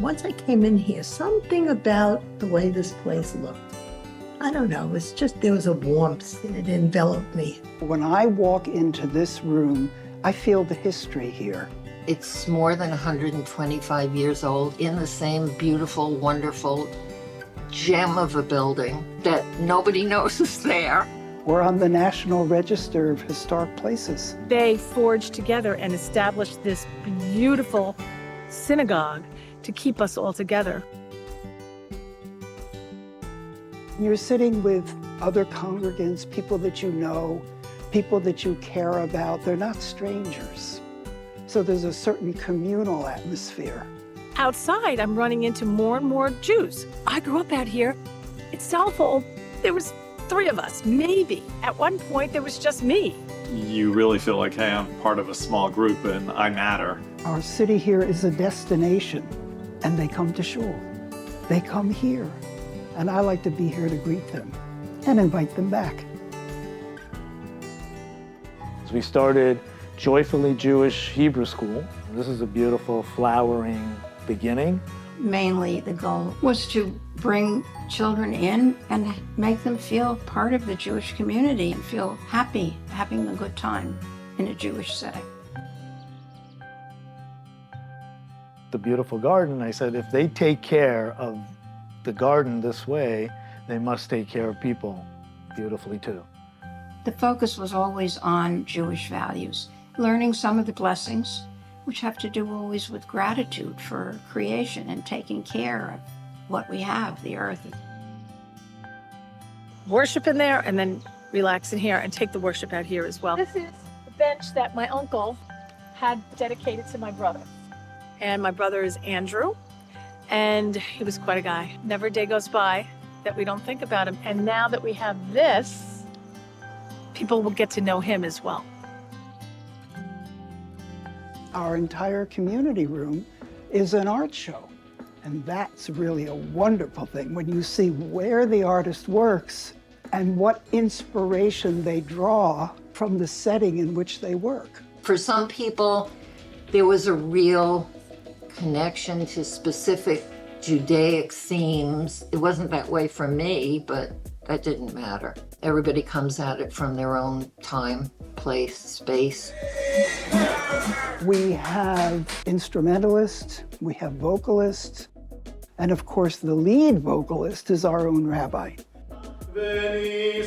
Once I came in here, something about the way this place looked, I don't know, it's just, there was a warmth and it enveloped me. When I walk into this room, I feel the history here. It's more than 125 years old in the same beautiful, wonderful gem of a building that nobody knows is there. We're on the National Register of Historic Places. They forged together and established this beautiful synagogue to keep us all together. You're sitting with other congregants, people that you know, people that you care about. They're not strangers. So there's a certain communal atmosphere. Outside, I'm running into more and more Jews. I grew up out here. It's Southall. There was 3 of us, maybe. At one point, there was just me. You really feel like, hey, I'm part of a small group and I matter. Our city here is a destination, and they come to shul. They come here, and I like to be here to greet them and invite them back. We started Joyfully Jewish Hebrew School. This is a beautiful, flowering beginning. Mainly the goal was to bring children in and make them feel part of the Jewish community and feel happy, having a good time in a Jewish setting. The beautiful garden, I said, if they take care of the garden this way, they must take care of people beautifully too. The focus was always on Jewish values, learning some of the blessings, which have to do always with gratitude for creation and taking care of what we have, the earth. Worship in there and then relax in here and take the worship out here as well. This is the bench that my uncle had dedicated to my brother. And my brother is Andrew, and he was quite a guy. Never a day goes by that we don't think about him. And now that we have this, people will get to know him as well. Our entire community room is an art show. And that's really a wonderful thing when you see where the artist works and what inspiration they draw from the setting in which they work. For some people, there was a real connection to specific Judaic themes. It wasn't that way for me, but that didn't matter. Everybody comes at it from their own time, place, space. We have instrumentalists, we have vocalists, and of course the lead vocalist is our own rabbi. He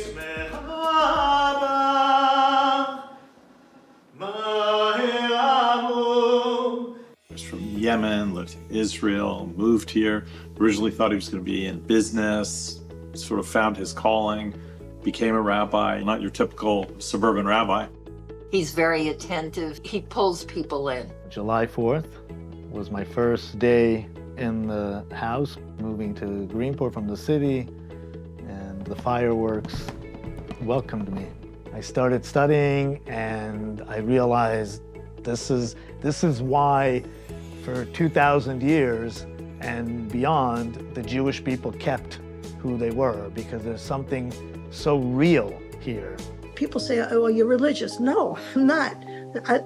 was from Yemen, lived in Israel, moved here, originally thought he was going to be in business, sort of found his calling, became a rabbi, not your typical suburban rabbi. He's very attentive. He pulls people in. July 4th was my first day in the house, moving to Greenport from the city, and the fireworks welcomed me. I started studying and I realized this is why for 2,000 years and beyond, the Jewish people kept who they were, because there's something so real here. People say, oh, you're religious. No, I'm not.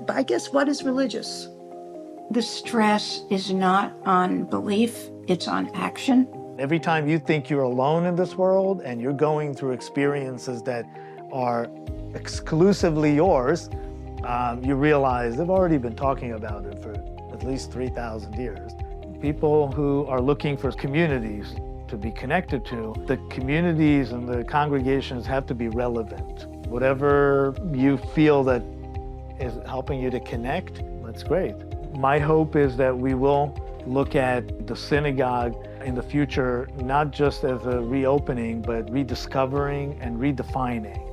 I guess what is religious? The stress is not on belief, it's on action. Every time you think you're alone in this world and you're going through experiences that are exclusively yours, you realize they've already been talking about it for at least 3,000 years. People who are looking for communities to be connected to, the communities and the congregations have to be relevant. Whatever you feel that is helping you to connect, that's great. My hope is that we will look at the synagogue in the future, not just as a reopening, but rediscovering and redefining